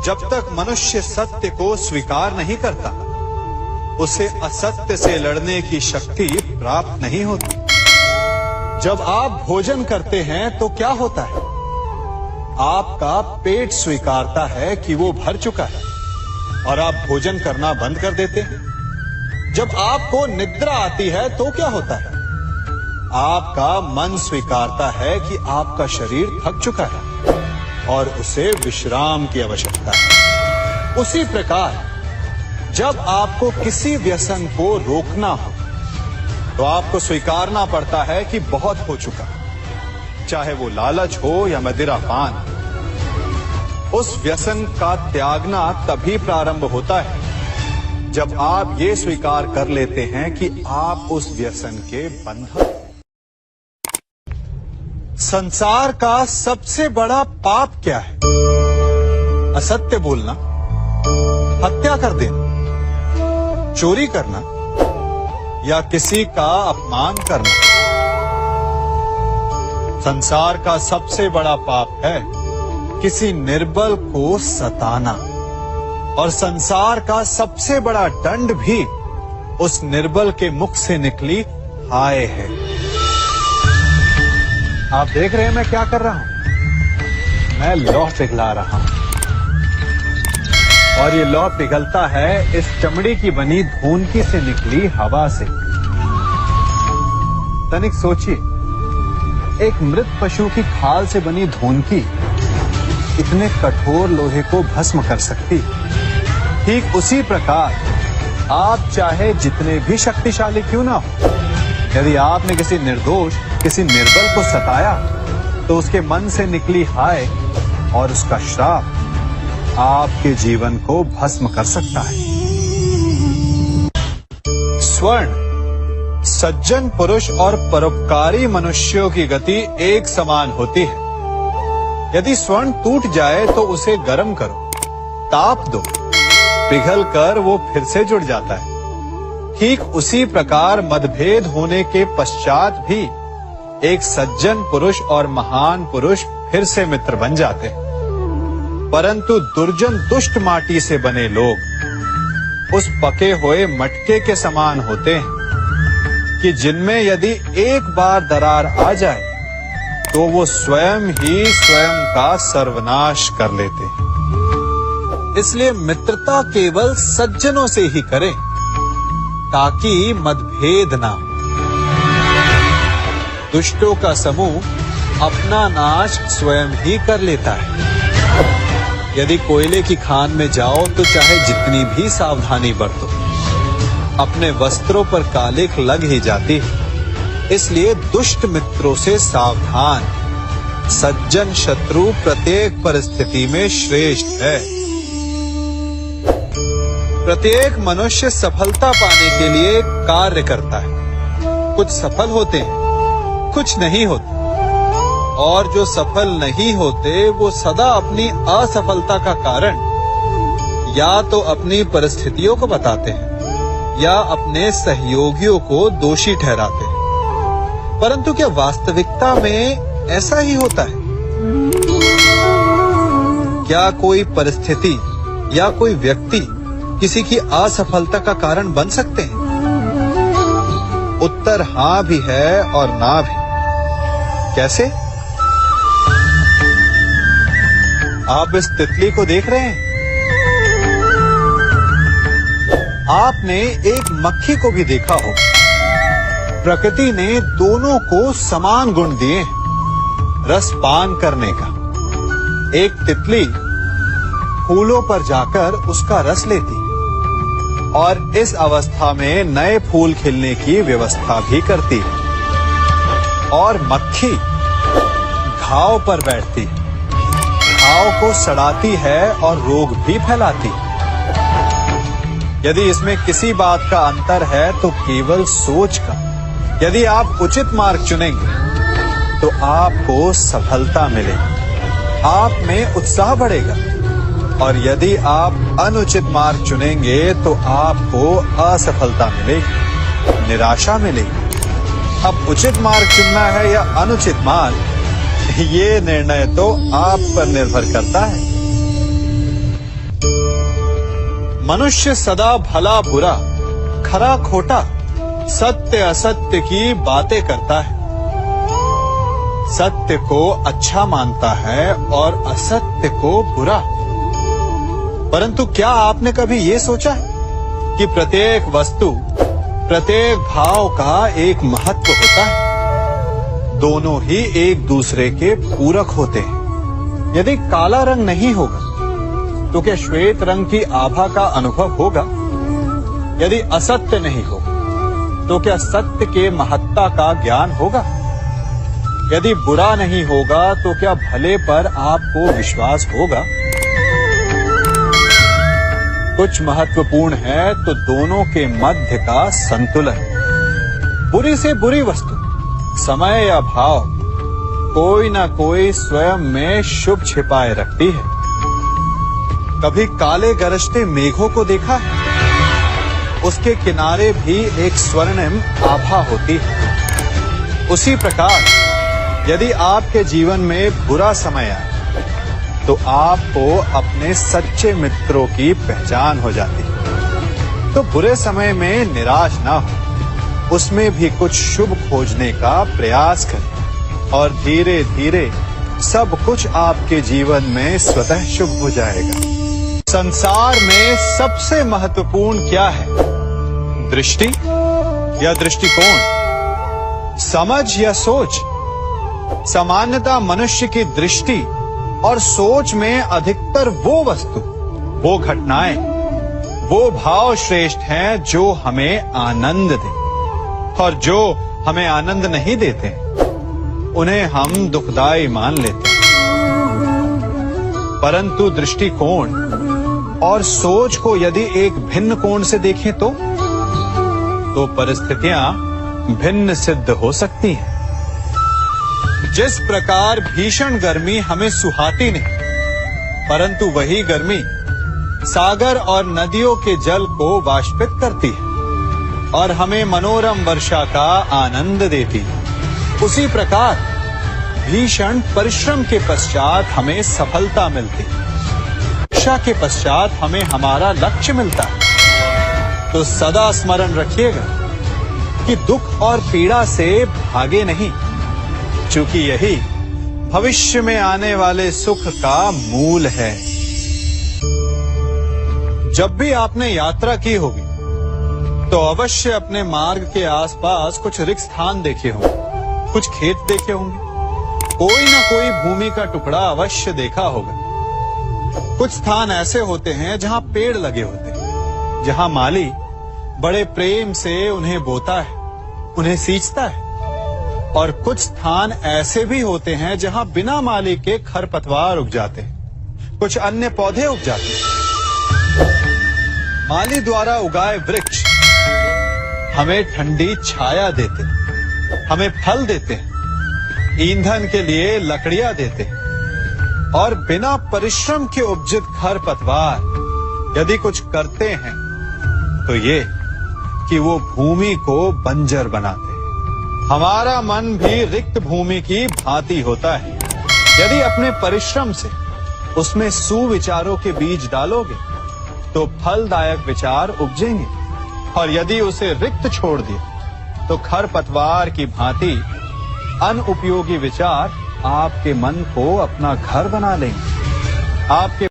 जब तक मनुष्य सत्य को स्वीकार नहीं करता, उसे असत्य से लड़ने की शक्ति प्राप्त नहीं होती। जब आप भोजन करते हैं तो क्या होता है? आपका पेट स्वीकारता है कि वो भर चुका है और आप भोजन करना बंद कर देते हैं। जब आपको निद्रा आती है तो क्या होता है? आपका मन स्वीकारता है कि आपका शरीर थक चुका है और उसे विश्राम की आवश्यकता है। उसी प्रकार जब आपको किसी व्यसन को रोकना हो तो आपको स्वीकारना पड़ता है कि बहुत हो चुका, चाहे वो लालच हो या मदिरापान। उस व्यसन का त्यागना तभी प्रारंभ होता है जब आप ये स्वीकार कर लेते हैं कि आप उस व्यसन के बंधन। संसार का सबसे बड़ा पाप क्या है? असत्य बोलना, हत्या कर देना, चोरी करना या किसी का अपमान करना। संसार का सबसे बड़ा पाप है किसी निर्बल को सताना, और संसार का सबसे बड़ा दंड भी उस निर्बल के मुख से निकली हाय है। आप देख रहे हैं मैं क्या कर रहा हूं? मैं लौह पिघला रहा हूं, और ये लौह पिघलता है इस चमड़ी की बनी धूनकी से निकली हवा से। तनिक सोचिए, एक मृत पशु की खाल से बनी धूनकी इतने कठोर लोहे को भस्म कर सकती। ठीक उसी प्रकार आप चाहे जितने भी शक्तिशाली क्यों ना हो, यदि आपने किसी निर्दोष, किसी निर्बल को सताया तो उसके मन से निकली हाय और उसका श्राप आपके जीवन को भस्म कर सकता है। स्वर्ण सज्जन पुरुष और परोपकारी मनुष्यों की गति एक समान होती है। यदि स्वर्ण टूट जाए तो उसे गर्म करो, ताप दो, पिघलकर वो फिर से जुड़ जाता है। ठीक उसी प्रकार मतभेद होने के पश्चात भी एक सज्जन पुरुष और महान पुरुष फिर से मित्र बन जाते हैं। परंतु दुर्जन दुष्ट माटी से बने लोग उस पके हुए मटके के समान होते हैं कि जिनमें यदि एक बार दरार आ जाए तो वो स्वयं ही स्वयं का सर्वनाश कर लेते हैं। इसलिए मित्रता केवल सज्जनों से ही करें ताकि मतभेद ना हो। दुष्टों का समूह अपना नाश स्वयं ही कर लेता है। यदि कोयले की खान में जाओ तो चाहे जितनी भी सावधानी बरतो, अपने वस्त्रों पर कालिख लग ही जाती है। इसलिए दुष्ट मित्रों से सावधान। सज्जन शत्रु प्रत्येक परिस्थिति में श्रेष्ठ है। प्रत्येक मनुष्य सफलता पाने के लिए कार्य करता है। कुछ सफल होते हैं, कुछ नहीं होते, और जो सफल नहीं होते वो सदा अपनी असफलता का कारण या तो अपनी परिस्थितियों को बताते हैं या अपने सहयोगियों को दोषी ठहराते हैं। परंतु क्या वास्तविकता में ऐसा ही होता है? क्या कोई परिस्थिति या कोई व्यक्ति किसी की असफलता का कारण बन सकते हैं? उत्तर हां भी है और ना भी। कैसे? आप इस तितली को देख रहे हैं? आपने एक मक्खी को भी देखा हो। प्रकृति ने दोनों को समान गुण दिए हैं रस पान करने का। एक तितली फूलों पर जाकर उसका रस लेती और इस अवस्था में नए फूल खिलने की व्यवस्था भी करती है, और मक्खी घाव पर बैठती है, घाव को सड़ाती है और रोग भी फैलाती है। यदि इसमें किसी बात का अंतर है तो केवल सोच का। यदि आप उचित मार्ग चुनेंगे तो आपको सफलता मिलेगी, आप में उत्साह बढ़ेगा, और यदि आप अनुचित मार्ग चुनेंगे तो आपको असफलता मिलेगी, निराशा मिलेगी। अब उचित मार्ग चुनना है या अनुचित मार्ग, ये निर्णय तो आप पर निर्भर करता है। मनुष्य सदा भला बुरा, खरा खोटा, सत्य असत्य की बातें करता है। सत्य को अच्छा मानता है और असत्य को बुरा। परंतु क्या आपने कभी ये सोचा है कि प्रत्येक वस्तु, प्रत्येक भाव का एक महत्व होता है। दोनों ही एक दूसरे के पूरक होते हैं। यदि काला रंग नहीं होगा तो क्या श्वेत रंग की आभा का अनुभव होगा? यदि असत्य नहीं होगा तो क्या सत्य के महत्ता का ज्ञान होगा? यदि बुरा नहीं होगा तो क्या भले पर आपको विश्वास होगा? कुछ महत्वपूर्ण है तो दोनों के मध्य का संतुलन। बुरी से बुरी वस्तु, समय या भाव, कोई ना कोई स्वयं में शुभ छिपाए रखती है। कभी काले गरजते मेघों को देखा है? उसके किनारे भी एक स्वर्णिम आभा होती है। उसी प्रकार यदि आपके जीवन में बुरा समय आए तो आपको अपने सच्चे मित्रों की पहचान हो जाती है। तो बुरे समय में निराश ना हो, उसमें भी कुछ शुभ खोजने का प्रयास करें और धीरे धीरे सब कुछ आपके जीवन में स्वतः शुभ हो जाएगा। संसार में सबसे महत्वपूर्ण क्या है? दृष्टि या दृष्टिकोण, समझ या सोच? सामान्यतः मनुष्य की दृष्टि और सोच में अधिकतर वो वस्तु, वो घटनाएं, वो भाव श्रेष्ठ हैं जो हमें आनंद दें, और जो हमें आनंद नहीं देते उन्हें हम दुखदाई मान लेते हैं। परंतु दृष्टिकोण और सोच को यदि एक भिन्न कोण से देखें तो परिस्थितियां भिन्न सिद्ध हो सकती हैं। जिस प्रकार भीषण गर्मी हमें सुहाती नहीं, परंतु वही गर्मी सागर और नदियों के जल को वाष्पित करती है और हमें मनोरम वर्षा का आनंद देती है, उसी प्रकार भीषण परिश्रम के पश्चात हमें सफलता मिलती है। वर्षा के पश्चात हमें हमारा लक्ष्य मिलता है। तो सदा स्मरण रखिएगा कि दुख और पीड़ा से भागे नहीं, क्योंकि यही भविष्य में आने वाले सुख का मूल है। जब भी आपने यात्रा की होगी तो अवश्य अपने मार्ग के आसपास कुछ रिक्त स्थान देखे होंगे, कुछ खेत देखे होंगे, कोई ना कोई भूमि का टुकड़ा अवश्य देखा होगा। कुछ स्थान ऐसे होते हैं जहां पेड़ लगे होते हैं, जहां माली बड़े प्रेम से उन्हें बोता है, उन्हें सींचता है। और कुछ स्थान ऐसे भी होते हैं जहां बिना माली के खरपतवार उग जाते हैं, कुछ अन्य पौधे उग जाते हैं। माली द्वारा उगाए वृक्ष हमें ठंडी छाया देते हैं, हमें फल देते हैं, ईंधन के लिए लकड़ियां देते हैं। और बिना परिश्रम के उपजित खरपतवार यदि कुछ करते हैं तो ये कि वो भूमि को बंजर बनाते हैं। हमारा मन भी रिक्त भूमि की भांति होता है। यदि अपने परिश्रम से उसमें सुविचारों के बीज डालोगे तो फलदायक विचार उपजेंगे, और यदि उसे रिक्त छोड़ दिया तो खरपतवार की भांति अनुपयोगी विचार आपके मन को अपना घर बना लेंगे। आपके